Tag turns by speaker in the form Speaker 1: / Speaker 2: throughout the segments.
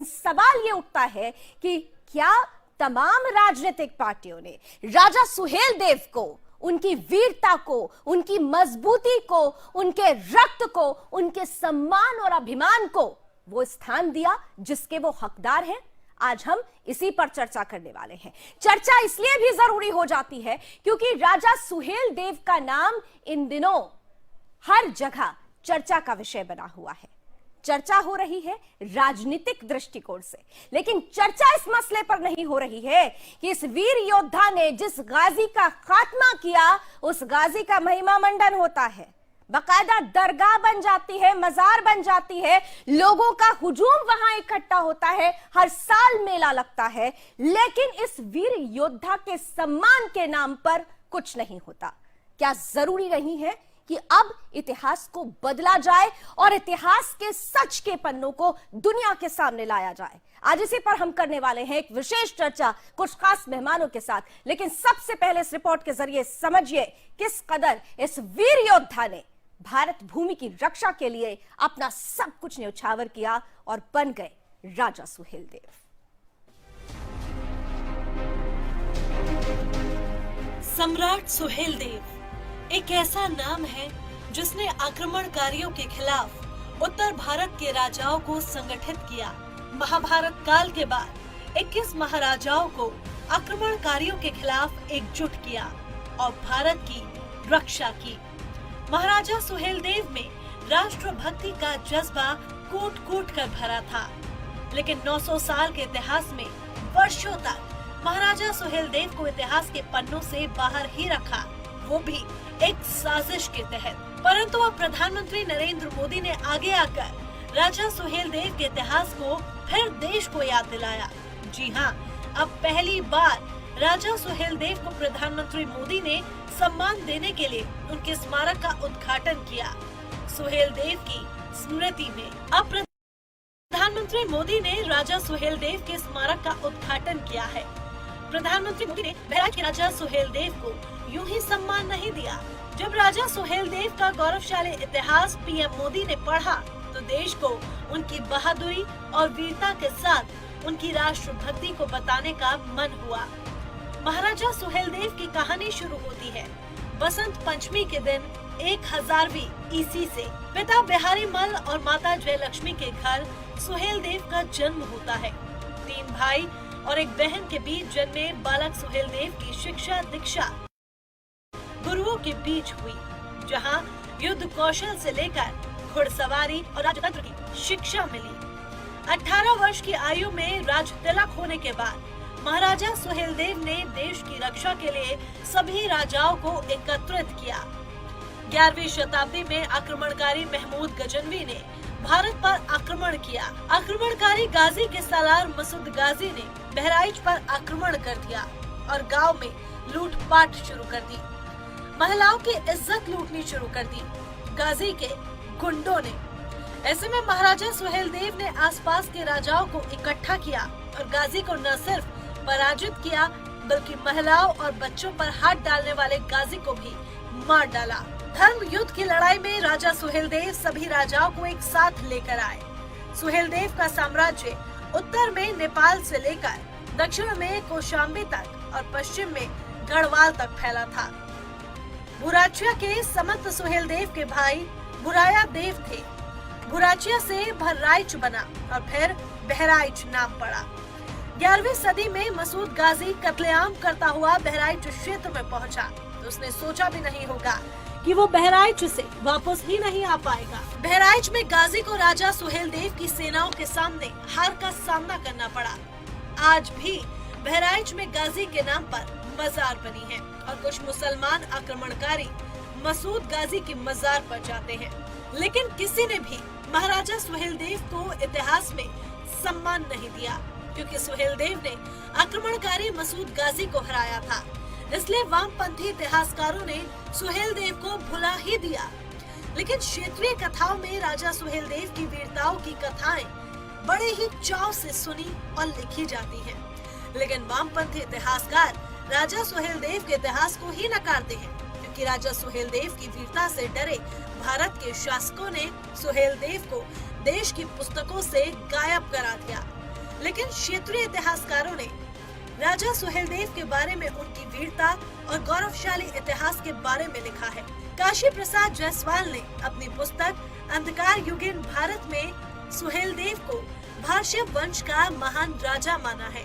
Speaker 1: सवाल ये उठता है कि क्या तमाम राजनीतिक पार्टियों ने राजा सुहेलदेव को, उनकी वीरता को, उनकी मजबूती को, उनके रक्त को, उनके सम्मान और अभिमान को वो स्थान दिया जिसके वो हकदार हैं? आज हम इसी पर चर्चा करने वाले हैं। चर्चा इसलिए भी जरूरी हो जाती है क्योंकि राजा सुहेलदेव का नाम इन दिनों हर जगह चर्चा का विषय बना हुआ है। चर्चा हो रही है राजनीतिक दृष्टिकोण से, लेकिन चर्चा इस मसले पर नहीं हो रही है कि इस वीर योद्धा ने जिस गाजी का खात्मा किया, उस गाजी का महिमा मंडन होता है, बाकायदा दरगाह बन जाती है, मजार बन जाती है, लोगों का हुजूम वहां इकट्ठा होता है, हर साल मेला लगता है, लेकिन इस वीर योद्धा के सम्मान के नाम पर कुछ नहीं होता। क्या जरूरी नहीं है कि अब इतिहास को बदला जाए और इतिहास के सच के पन्नों को दुनिया के सामने लाया जाए? आज इसी पर हम करने वाले हैं एक विशेष चर्चा कुछ खास मेहमानों के साथ। लेकिन सबसे पहले इस रिपोर्ट के जरिए समझिए किस कदर इस वीर योद्धा ने भारत भूमि की रक्षा के लिए अपना सब कुछ न्यौछावर किया और बन गए राजा सुहेलदेव।
Speaker 2: सम्राट सुहेलदेव एक ऐसा नाम है जिसने आक्रमणकारियों के खिलाफ उत्तर भारत के राजाओं को संगठित किया। महाभारत काल के बाद 21 महाराजाओं को आक्रमणकारियों के खिलाफ एकजुट किया और भारत की रक्षा की। महाराजा सुहेलदेव में राष्ट्रभक्ति का जज्बा कूट कूट कर भरा था, लेकिन 900 साल के इतिहास में वर्षों तक महाराजा सुहेलदेव को इतिहास के पन्नों से बाहर ही रखा, वो भी एक साजिश के तहत। परंतु अब प्रधानमंत्री नरेंद्र मोदी ने आगे आकर राजा सुहेलदेव के इतिहास को फिर देश को याद दिलाया। जी हाँ, अब पहली बार राजा सुहेलदेव को प्रधानमंत्री मोदी ने सम्मान देने के लिए उनके स्मारक का उद्घाटन किया। सुहेलदेव की स्मृति में अब प्रधानमंत्री मोदी ने राजा सुहेलदेव के स्मारक का उद्घाटन किया है। प्रधानमंत्री मोदी ने बहराइच के राजा सुहेलदेव को यूं ही सम्मान नहीं दिया। जब राजा सुहेलदेव का गौरवशाली इतिहास पीएम मोदी ने पढ़ा तो देश को उनकी बहादुरी और वीरता के साथ उनकी राष्ट्रभक्ति को बताने का मन हुआ। महाराजा सुहेलदेव की कहानी शुरू होती है बसंत पंचमी के दिन 1000वीं ईसी से। पिता बिहारी मल और माता जयलक्ष्मी के घर सुहेलदेव का जन्म होता है। 3 भाई और एक बहन के बीच जन्मे बालक सुहेलदेव की शिक्षा दीक्षा गुरुओं के बीच हुई, जहां युद्ध कौशल से लेकर घुड़सवारी और राजतंत्र की शिक्षा मिली। 18 वर्ष की आयु में राज तिलक होने के बाद महाराजा सुहेलदेव ने देश की रक्षा के लिए सभी राजाओं को एकत्रित किया। 11वीं शताब्दी में आक्रमणकारी महमूद गजनवी ने भारत पर आक्रमण किया। आक्रमणकारी गाजी के सालार मसूद गाजी ने बहराइच पर आक्रमण कर दिया और गांव में लूटपाट शुरू कर दी। महिलाओं की इज्जत लूटनी शुरू कर दी गाजी के गुंडों ने। ऐसे में महाराजा सुहेलदेव ने आसपास के राजाओं को इकट्ठा किया और गाजी को न सिर्फ पराजित किया बल्कि महिलाओं और बच्चों पर हाथ डालने वाले गाजी को भी मार डाला। धर्म युद्ध की लड़ाई में राजा सुहेलदेव सभी राजाओं को एक साथ लेकर आए। सुहेलदेव का साम्राज्य उत्तर में नेपाल से लेकर दक्षिण में कौशाम्बी तक और पश्चिम में गढ़वाल तक फैला था। बुराचिया के समंत सुहेलदेव के भाई बुराया देव थे। बुराचिया से बहराइच बना और फिर बहराइच नाम पड़ा। 11वीं सदी में मसूद गाजी कत्लेआम करता हुआ बहराइच क्षेत्र में पहुंचा तो उसने सोचा भी नहीं होगा कि वो बहराइच से वापस ही नहीं आ पाएगा। बहराइच में गाजी को राजा सुहेलदेव की सेनाओं के सामने हार का सामना करना पड़ा। आज भी बहराइच में गाजी के नाम पर मजार बनी है और कुछ मुसलमान आक्रमणकारी मसूद गाजी की मजार पर जाते हैं, लेकिन किसी ने भी महाराजा सुहेलदेव को इतिहास में सम्मान नहीं दिया क्योंकि सुहेलदेव ने आक्रमणकारी मसूद गाजी को हराया था। इसलिए वामपंथी इतिहासकारों ने सुहेलदेव को भुला ही दिया। लेकिन क्षेत्रीय कथाओं में राजा सुहेलदेव की वीरताओं की कथाएं बड़े ही चाव से सुनी और लिखी जाती हैं। लेकिन वामपंथी इतिहासकार राजा सुहेलदेव के इतिहास को ही नकारते हैं क्योंकि राजा सुहेलदेव की वीरता से डरे भारत के शासकों ने सुहेलदेव को देश की पुस्तकों से गायब करा दिया। लेकिन क्षेत्रीय इतिहासकारों ने राजा सुहेलदेव के बारे में उनकी वीरता और गौरवशाली इतिहास के बारे में लिखा है। काशी प्रसाद जायसवाल ने अपनी पुस्तक अंधकार युगीन भारत में सुहेलदेव को भाष्य वंश का महान राजा माना है।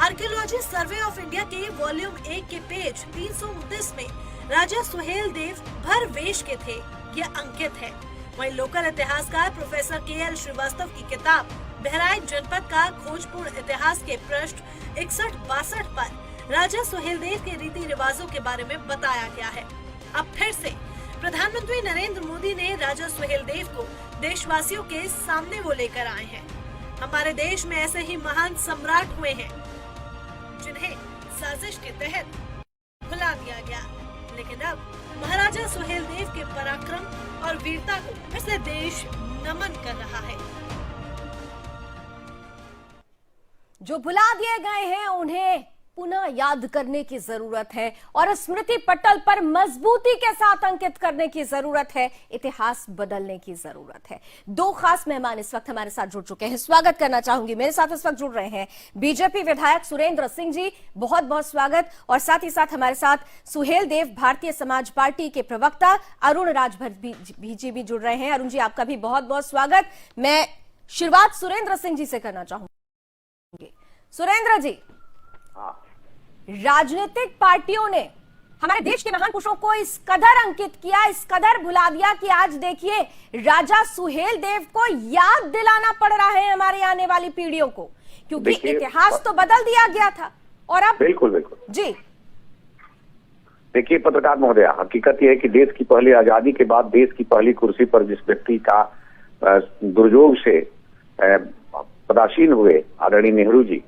Speaker 2: आर्कियोलॉजी सर्वे ऑफ इंडिया के वॉल्यूम 1 के पेज 329 में राजा सुहेलदेव भर वेश के थे यह अंकित है। वहीं लोकल इतिहासकार प्रोफेसर KL श्रीवास्तव की किताब बहराइच जनपद का खोजपूर्ण इतिहास के पृष्ठ 61-62 पर राजा सुहेलदेव के रीति रिवाजों के बारे में बताया गया है। अब फिर से प्रधानमंत्री नरेंद्र मोदी ने राजा सुहेलदेव को देशवासियों के सामने वो लेकर आए हैं। हमारे देश में ऐसे ही महान सम्राट हुए हैं जिन्हें साजिश के तहत भुला दिया गया, लेकिन अब महाराजा सुहेलदेव के पराक्रम और वीरता को फिर से देश नमन कर रहा है।
Speaker 1: जो भुला दिए गए हैं उन्हें पुनः याद करने की जरूरत है और स्मृति पटल पर मजबूती के साथ अंकित करने की जरूरत है। इतिहास बदलने की जरूरत है। दो खास मेहमान इस वक्त हमारे साथ जुड़ चुके हैं। स्वागत करना चाहूंगी, मेरे साथ इस वक्त जुड़ रहे हैं बीजेपी विधायक सुरेंद्र सिंह जी, बहुत बहुत स्वागत। और साथ ही साथ हमारे साथ सुहेलदेव भारतीय समाज पार्टी के प्रवक्ता अरुण राजभर जी भी जुड़ रहे हैं। अरुण जी, आपका भी बहुत बहुत स्वागत। मैं शुरुआत सुरेंद्र सिंह जी से करना चाहूंगी। सुरेंद्र जी, राजनीतिक पार्टियों ने हमारे देश के महान पुरुषों को इस कदर अंकित किया, इस कदर भुला दिया कि आज देखिए राजा सुहेलदेव को याद दिलाना पड़ रहा है हमारे आने वाली पीढ़ियों को, क्योंकि इतिहास तो बदल दिया गया था। और अब
Speaker 3: बिल्कुल
Speaker 1: जी
Speaker 3: देखिए पत्रकार महोदया, हकीकत यह है कि देश की पहली आजादी के बाद देश की पहली कुर्सी पर जिस व्यक्ति का दुर्योग से पदासीन हुए आदरणीय नेहरू जी,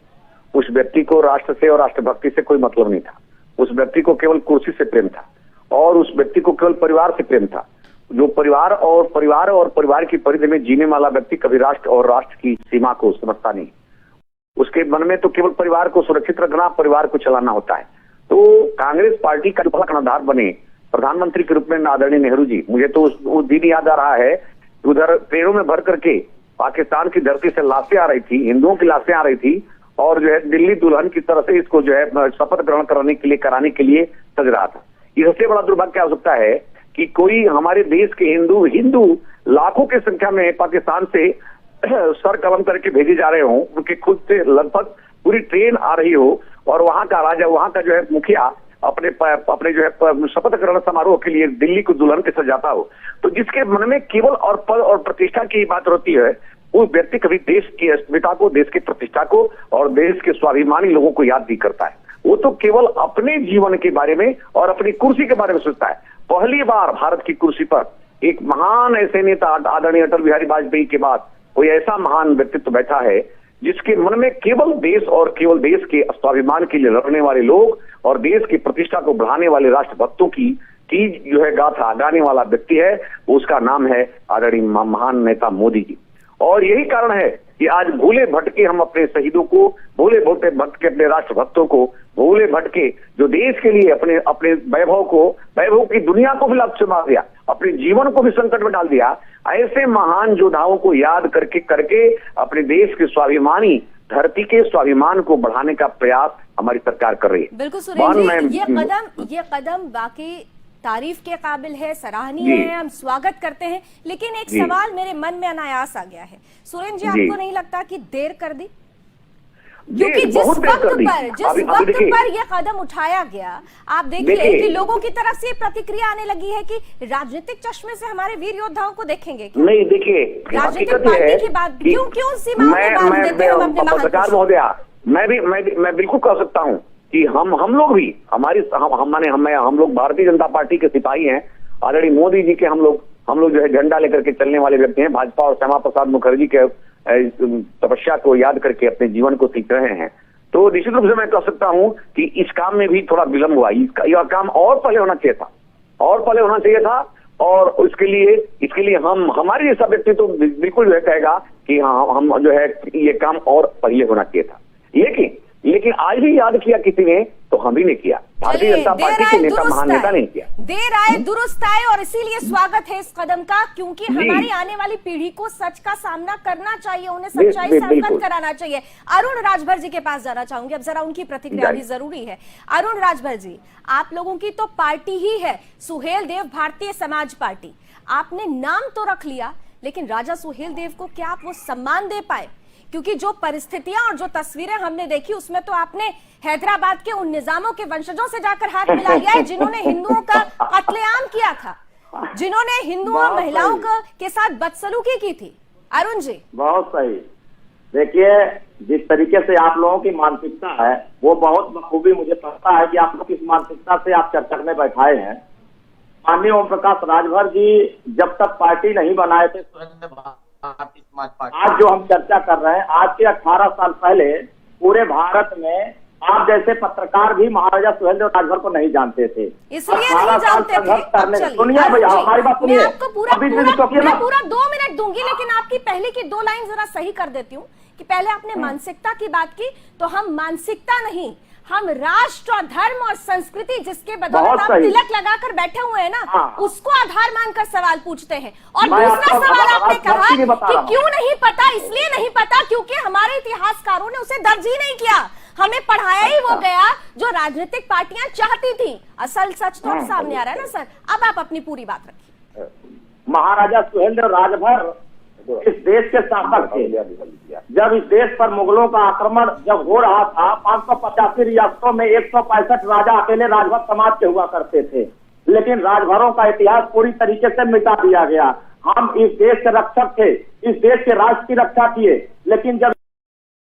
Speaker 3: उस व्यक्ति को राष्ट्र से और राष्ट्रभक्ति से कोई मतलब नहीं था। उस व्यक्ति को केवल कुर्सी से प्रेम था और उस व्यक्ति को केवल परिवार से प्रेम था। जो परिवार की परिधि में जीने वाला व्यक्ति कभी राष्ट्र और राष्ट्र की सीमा को समझता नहीं। उसके मन में तो केवल परिवार को सुरक्षित रखना, परिवार को चलाना होता है। तो कांग्रेस पार्टी का पहला कर्णधार बने प्रधानमंत्री के रूप में आदरणीय नेहरू जी। मुझे तो उस दिन याद आ रहा है, उधर ट्रेनों में भर करके पाकिस्तान की धरती से लाशें आ रही थी, हिंदुओं की लाशें आ रही थी, और जो है दिल्ली दुल्हन की तरह से इसको जो है शपथ ग्रहण कराने के लिए सज रहा था। इससे बड़ा दुर्भाग्य क्या हो सकता है कि कोई हमारे देश के हिंदू लाखों की संख्या में पाकिस्तान से सर कलम करके भेजे जा रहे हों, उनके खुद से लगभग पूरी ट्रेन आ रही हो, और वहां का राजा, वहां का जो है मुखिया अपने जो है शपथ ग्रहण समारोह के लिए दिल्ली को दुल्हन के सजाता हो, तो जिसके मन में केवल और पद और प्रतिष्ठा की बात होती है, वो व्यक्ति कभी देश की अस्मिता को, देश की प्रतिष्ठा को और देश के स्वाभिमानी लोगों को याद नहीं करता है। वो तो केवल अपने जीवन के बारे में और अपनी कुर्सी के बारे में सोचता है। पहली बार भारत की कुर्सी पर एक महान ऐसे नेता आदरणीय अटल बिहारी वाजपेयी के बाद कोई ऐसा महान व्यक्तित्व बैठा है जिसके मन में केवल देश और केवल देश के स्वाभिमान के लिए लड़ने वाले लोग और देश की प्रतिष्ठा को बढ़ाने वाले राष्ट्रभक्तों की जो है गाथा गाने वाला व्यक्ति है। उसका नाम है आदरणीय महान नेता मोदी जी। और यही कारण है कि आज भूले भटके हम अपने शहीदों को, भूले भटके अपने राष्ट्रभक्तों को, भूले भटके जो देश के लिए अपने वैभव की दुनिया को भी लक्ष्य मार दिया, अपने जीवन को भी संकट में डाल दिया, ऐसे महान योद्धाओं को याद करके अपने देश के स्वाभिमानी धरती के स्वाभिमान को बढ़ाने का प्रयास हमारी सरकार कर रही है।
Speaker 1: बिल्कुल सुरेंद्र जी, ये कदम बाकी तारीफ के काबिल है, सराहनीय है, हम स्वागत करते हैं। लेकिन एक सवाल मेरे मन में अनायास आ गया है, सुरेंद्र जी, आपको नहीं लगता कि देर कर दी? क्योंकि जिस वक्त पर यह कदम उठाया गया, आप देखिए कि लोगों की तरफ से प्रतिक्रिया आने लगी है कि राजनीतिक चश्मे से हमारे वीर योद्धाओं को देखेंगे।
Speaker 3: नहीं, देखिए
Speaker 1: राजनीतिक पार्टी की बात क्यों सीमा में बांध देते हैं हम अपने
Speaker 3: पत्रकार महोदया? मैं बिल्कुल कह सकता हूँ कि हम लोग भी हम लोग भारतीय जनता पार्टी के सिपाही हैं। आदरणीय मोदी जी के हम लोग जो है झंडा लेकर के चलने वाले व्यक्ति हैं। भाजपा और श्यामा प्रसाद मुखर्जी के तपस्या को याद करके अपने जीवन को सीख रहे हैं। तो निश्चित रूप से मैं कह सकता हूं कि इस काम में भी थोड़ा विलंब हुआ। यह काम और पहले होना चाहिए था और इसके लिए हमारे जैसा व्यक्ति तो बिल्कुल जो है कहेगा कि हाँ, हम जो है ये काम और पहले होना चाहिए था। लेकिन आज ही याद किया किसी ने, तो हम ही ने किया, भारतीय जनता पार्टी के नेता महानेता ने किया।
Speaker 1: देर आए दुरुस्त आए, और इसीलिए स्वागत है इस कदम का, क्योंकि हमारी आने वाली पीढ़ी को सच का सामना करना चाहिए, उन्हें सच्चाई से अवगत कराना चाहिए। अरुण राजभर जी के पास जाना चाहूंगी, अब जरा उनकी प्रतिक्रिया भी जरूरी है। अरुण राजभर जी, आप लोगों की तो पार्टी ही है सुहेल देव भारतीय समाज पार्टी, आपने नाम तो रख लिया, लेकिन राजा सुहेल देव को क्या आप वो सम्मान दे पाए? क्योंकि जो परिस्थितियां और जो तस्वीरें हमने देखी, उसमें तो आपने हैदराबाद के उन निजामों के वंशजों से जाकर हाथ मिला लिया है जिन्होंने हिंदुओं का कत्लेआम किया था, जिन्होंने हिंदुओं महिलाओं के साथ बदसलूकी की थी। अरुण जी,
Speaker 4: बहुत सही। देखिए, जिस तरीके से आप लोगों की मानसिकता है वो बहुत बखूबी मुझे पता है कि आप लोग किस मानसिकता से आप चर्चा में बैठाए हैं। माननीय ओम प्रकाश राजभर जी जब तक पार्टी नहीं बनाए थे भारतीय समाज पार्टी, आज जो हम चर्चा कर रहे हैं, आज से 18 साल पहले पूरे भारत में आप जैसे पत्रकार भी महाराजा सुहेलदेव राजभर को नहीं जानते थे,
Speaker 1: इसलिए नहीं जानते थे।
Speaker 4: सुनिए भैया, हमारी बात सुनिए।
Speaker 1: मैं आपको पूरा 2 मिनट दूंगी, लेकिन आपकी पहले की 2 लाइन जरा सही कर देती हूँ कि पहले आपने मानसिकता की बात की, तो हम मानसिकता नहीं, हम राष्ट्र और धर्म और संस्कृति जिसके बदौलत आप तिलक लगाकर बैठे हुए हैं ना, उसको आधार मानकर सवाल पूछते हैं। और दूसरा सवाल आपने कहा कि क्यों नहीं पता, इसलिए नहीं पता क्योंकि हमारे इतिहासकारों ने उसे दर्ज ही नहीं किया, हमें पढ़ाया ही वो गया जो राजनीतिक पार्टियां चाहती थी। असल सच तो सामने आ रहा है ना सर। अब आप अपनी पूरी बात रखिए।
Speaker 4: महाराजा सुहेलदेव राजभर इस देश के शासक थे। जब इस देश पर मुगलों का आक्रमण जब हो रहा था, 585 रियासतों में 165 राजा अकेले राजभर समाज के हुआ करते थे, लेकिन राजभरों का इतिहास पूरी तरीके से मिटा दिया गया। हम इस देश के रक्षक थे, इस देश के राष्ट्र की रक्षा किए, लेकिन जब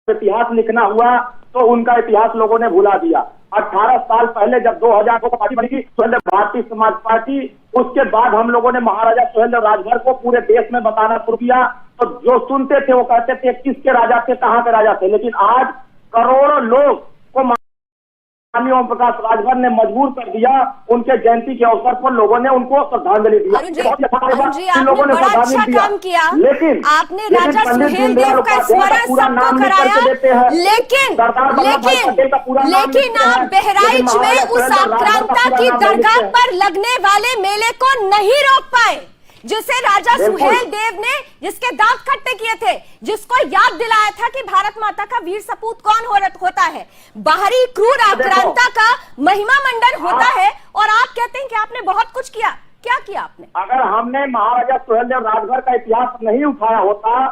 Speaker 4: इतिहास लिखना हुआ तो उनका इतिहास लोगों ने भुला दिया। 18 साल पहले जब 2000 को पार्टी बनी थी सुहेलदेव भारतीय समाज पार्टी, उसके बाद हम लोगों ने महाराजा सुहेलदेव राजभर को पूरे देश में बताना शुरू किया। तो जो सुनते थे वो कहते थे किसके राजा थे, कहाँ के राजा थे, लेकिन आज करोड़ों लोग को माननीय ओम प्रकाश राजभर ने मजबूर कर दिया। उनके जयंती के अवसर पर लोगों ने उनको श्रद्धांजलि दी।
Speaker 1: लोगों ने बड़ा अच्छा काम किया, लेकिन आपने राजा सुहेल देव का स्मरण सबको कराया, लेकिन आप बहराइच में उस आक्रांता की दरगाह पर लगने वाले मेले को नहीं रोक पाए, जिसे राजा सुहेल देव ने, जिसके दांत खट्टे किए थे, जिसको याद दिलाया था कि भारत माता का वीर सपूत कौन होता है, बाहरी क्रूर आक्रांता का महिमा मंडन होता है, और आप कहते हैं कि आपने बहुत कुछ किया। क्या किया आपने?
Speaker 4: अगर हमने महाराजा सुहेलदेव राजभर का इतिहास नहीं उठाया होता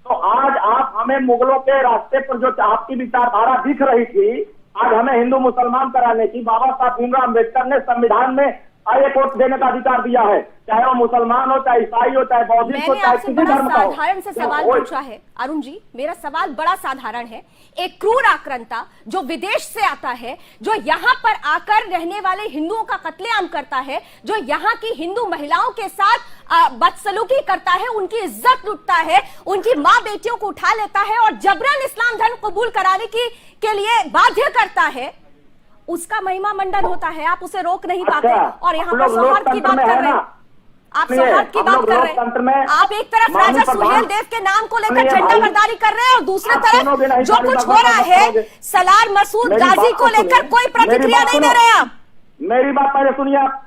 Speaker 4: तो आज आप हमें मुगलों के रास्ते पर जो आपकी विचारधारा दिख रही थी, आज हमें हिंदू मुसलमान कराने की बाबा साहब भीमराव अम्बेडकर ने संविधान में एक वोट देने का अधिकार दिया है, चाहे वो मुसलमान हो, चाहे ईसाई हो, चाहे बौद्धिस्ट हो, चाहे किसी धर्म का हो।
Speaker 1: साधारण से सवाल पूछा है अरुण जी, मेरा सवाल बड़ा साधारण है। एक क्रूर आक्रांता जो विदेश से आता है, जो यहाँ पर आकर रहने वाले हिंदुओं का कत्लेआम करता है, जो यहाँ की हिंदू महिलाओं के साथ बदसलूकी करता है, उनकी इज्जत लूटता है, उनकी माँ बेटियों को उठा लेता है और जबरन इस्लाम धर्म कबूल कराने के लिए बाध्य करता है, उसका महिमा मंडन होता है, आप उसे रोक नहीं पाते। और यहाँ पर सौहार्द की बात कर रहे हैं, आप सौहार्द की बात कर रहे हैं। आप एक तरफ राजा सुहेल देव के नाम को लेकर झंडा बरदारी कर रहे हैं, और दूसरी तरफ जो कुछ हो रहा है सलार मसूद गाजी को लेकर कोई प्रतिक्रिया नहीं दे रहे आप।
Speaker 4: मेरी बात पहले सुनिए, आप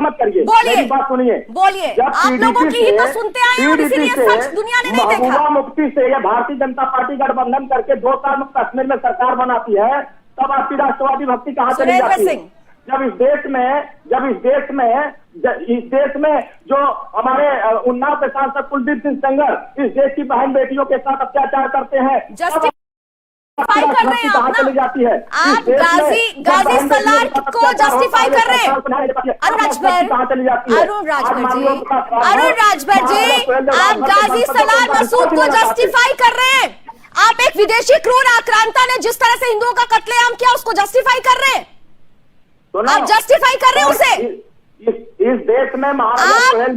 Speaker 4: मत करिए,
Speaker 1: बोलिए,
Speaker 4: बात सुनिए,
Speaker 1: बोलिए। आप लोगों की ही तो सुनते आए हैं और इसीलिए सच दुनिया ने नहीं देखा।
Speaker 4: मुफ्ती से या भारतीय जनता पार्टी गठबंधन करके 2 साल में कश्मीर में सरकार बनाती है, तब आपकी राष्ट्रवादी भक्ति कहाँ चली जाती है? जब इस देश में जो हमारे उन्नाव के सांसद कुलदीप सिंह सेंगर इस देश की बहन बेटियों के साथ अत्याचार करते हैं,
Speaker 1: जस्टिफाई कर रहे हैं आप
Speaker 4: चली जाती है।
Speaker 1: आप गाजी सलार को जस्टिफाई कर रहे हैं। अरुण राजभर जी, आप गाजी सलार मसूद को जस्टिफाई कर रहे हैं। आप एक विदेशी क्रूर आक्रांता ने जिस तरह से हिंदुओं का कत्लेआम किया उसको जस्टिफाई कर रहे हैं, आप जस्टिफाई कर रहे हैं उसे।
Speaker 4: इस देश में
Speaker 1: आप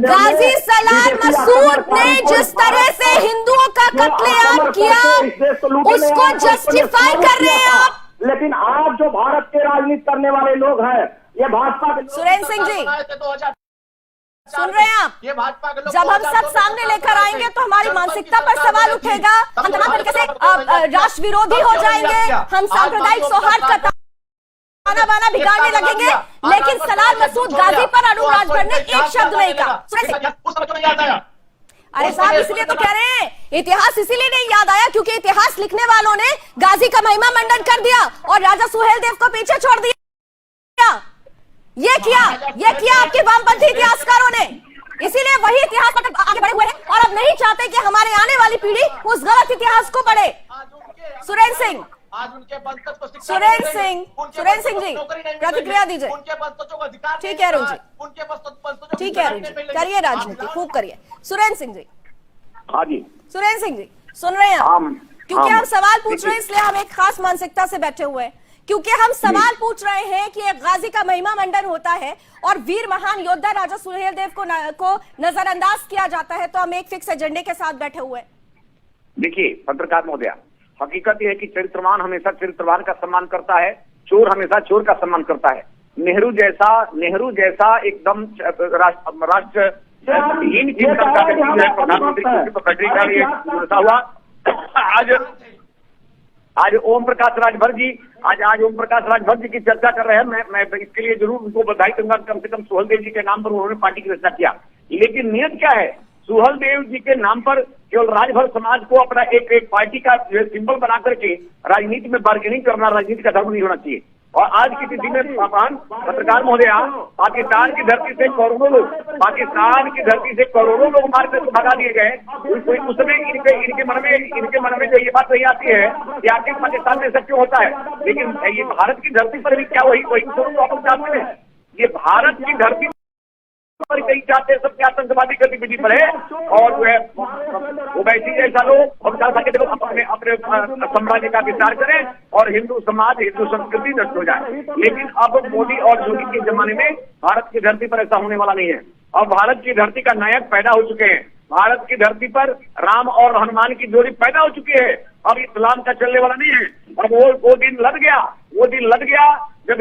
Speaker 1: गाजी सलार मसूद ने जिस तरह से हिंदुओं का कत्लेआम किया उसको जस्टिफाई कर रहे हैं आप।
Speaker 4: लेकिन आज जो भारत के राजनीति करने वाले लोग हैं, ये भाजपा के
Speaker 1: सुरेंद्र सिंह जी, सुन रहे हैं आप?
Speaker 5: ये भाजपा के लोग
Speaker 1: जब हम सब सामने लेकर आएंगे तो हमारी मानसिकता पर सवाल उठेगा, हम तमाम तरीके से राष्ट्र विरोधी हो जाएंगे, हम सांप्रदायिक सौहार्द का ताना बाना बिगाड़ने लगेंगे। लेकिन सलाल मसूद गाजी पर अनूप राजभर ने एक शब्द नहीं कहा। अरे साहब, इसलिए तो कह रहे हैं, इतिहास इसीलिए नहीं याद आया क्योंकि इतिहास लिखने वालों ने गाजी का महिमा मंडन कर दिया और राजा सुहेल देव को पीछे छोड़ दिया। ये किया आपके वामपंथी इतिहासकारों ने, इसीलिए वही इतिहास पर आगे बढ़े हुए हैं और अब नहीं चाहते कि हमारे आने वाली पीढ़ी उस गलत इतिहास को पढ़े। सुरेंद्र सिंह जी, प्रतिक्रिया दीजिए। ठीक है अरुण जी, ठीक है अरुण जी, करिए राजनीति, खूब करिए। सुरेंद्र सिंह जी।
Speaker 3: हाँ जी।
Speaker 1: सुरेंद्र सिंह जी, सुन रहे हैं आप? क्योंकि हम सवाल पूछ रहे हैं इसलिए हम एक खास मानसिकता से बैठे हुए हैं, क्योंकि हम सवाल पूछ रहे हैं कि एक गाजी का महिमा मंडन होता है और वीर महान योद्धा राजा सुहेल देव को नजरअंदाज किया जाता है, तो हम एक फिक्स एजेंडे के साथ बैठे हुए हैं।
Speaker 3: देखिए पत्रकार महोदया, हकीकत यह है कि चरित्रवान हमेशा चरित्रवान का सम्मान करता है, चोर हमेशा चोर का सम्मान करता है। नेहरू जैसा एकदम राष्ट्रहीन चिंतन का व्यक्ति है प्रधानमंत्री को बैटरी का लिए हुआ। आज ओम प्रकाश राजभर जी की चर्चा कर रहे हैं। मैं इसके लिए जरूर उनको बधाई दूंगा, कम से कम सुहेल देव जी के नाम पर उन्होंने पार्टी की रचना किया। लेकिन नियत क्या है? सुहेल देव जी के नाम पर केवल राजभर समाज को अपना एक पार्टी का सिंबल बना करके राजनीति में बार्गेनिंग करना राजनीति का धर्म नहीं होना चाहिए। और आज की स्थिति में पत्रकार महोदया, पाकिस्तान की धरती से करोड़ों लोग मार कर भगा दिए गए। उस समय इनके मन में जो ये बात नहीं आती है कि आखिर पाकिस्तान में ऐसा क्यों होता है। लेकिन ये भारत की धरती पर भी क्या वही वापस चाहते हैं? ये भारत की धरती पर कई चाहते हैं सबके आतंकवादी गतिविधि पर है और जो है वो वैसी जैसा लोग हम चाहते हैं अपने साम्राज्य का विस्तार करें और हिंदू समाज हिंदू संस्कृति नष्ट हो जाए। लेकिन अब मोदी और योगी के जमाने में भारत की धरती पर ऐसा होने वाला नहीं है। अब भारत की धरती का नायक पैदा हो चुके हैं। भारत की धरती पर राम और हनुमान की जोड़ी पैदा हो चुकी है। अब इस्लाम का चलने वाला नहीं है। अब वो दिन लग गया जब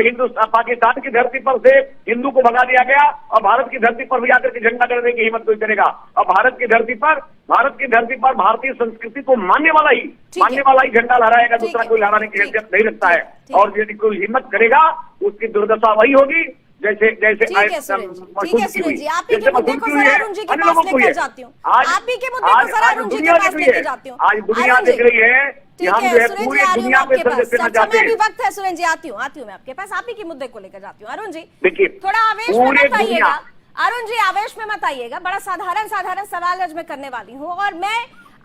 Speaker 3: पाकिस्तान की धरती पर से हिंदू को भगा दिया गया और भारत की धरती पर भी आकर के झंडा करने की हिम्मत कोई करेगा। अब भारत की धरती पर भारतीय संस्कृति को मानने वाला ही झंडा लहराएगा, दूसरा कोई लहराने की हैसियत नहीं रखता है। और यदि कोई हिम्मत करेगा उसकी दुर्दशा वही होगी जैसे
Speaker 1: ठीक है सुरेंद्र जी, आप ही के मुद्दे को जरा अरुण जी के पास लेकर जाती हूँ। आप ही के मुद्दे को जरा अरुण जी के पास लेकर जाती हूँ।
Speaker 3: आज दुनिया देख रही है कि हम जो है पूरी दुनिया में सदस्य देना चाहते हैं।
Speaker 1: अभी वक्त है सुरेंद्र जी, आती हूँ मैं आपके पास, आप ही के मुद्दे को लेकर जाती हूँ। अरुण जी
Speaker 3: देखिए,
Speaker 1: थोड़ा आवेश में मत आइएगा। अरुण जी आवेश में मत आइएगा, बड़ा साधारण सवाल आज मैं करने वाली हूँ और मैं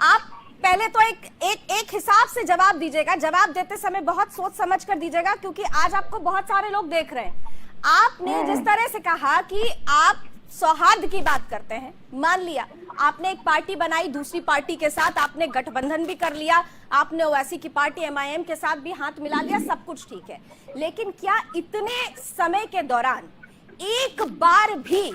Speaker 1: आप पहले तो एक हिसाब से जवाब दीजिएगा। जवाब देते समय बहुत सोच समझ कर दीजिएगा क्योंकि आज आपको बहुत सारे लोग देख रहे हैं। आपने जिस तरह से कहा कि आप सौहार्द की बात करते हैं, मान लिया आपने एक पार्टी बनाई, दूसरी पार्टी के साथ आपने गठबंधन भी कर लिया, आपने ओवैसी की पार्टी MIM के साथ भी हाथ मिला लिया, सब कुछ ठीक है। लेकिन क्या इतने समय के दौरान एक बार भी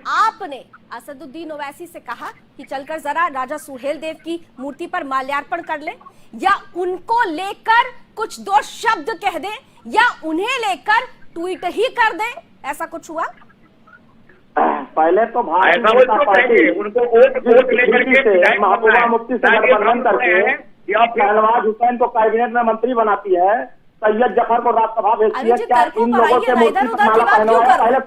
Speaker 1: आपने असदुद्दीन ओवैसी से कहा कि चलकर जरा राजा सुहेल देव की मूर्ति पर माल्यार्पण कर ले, या उनको लेकर कुछ दो शब्द कह दें, या उन्हें लेकर ट्वीट ही कर दें? ऐसा कुछ हुआ?
Speaker 4: पहले तो भारतीय जनता पार्टी महबूबा मुफ्ती से गठबंधन करके शहनवाज हुसैन को कैबिनेट में मंत्री बनाती है, सैयद जफर को राज्यसभा भेजती है। क्या इन लोगों से मूर्ति पर माला पहनवाया? पहले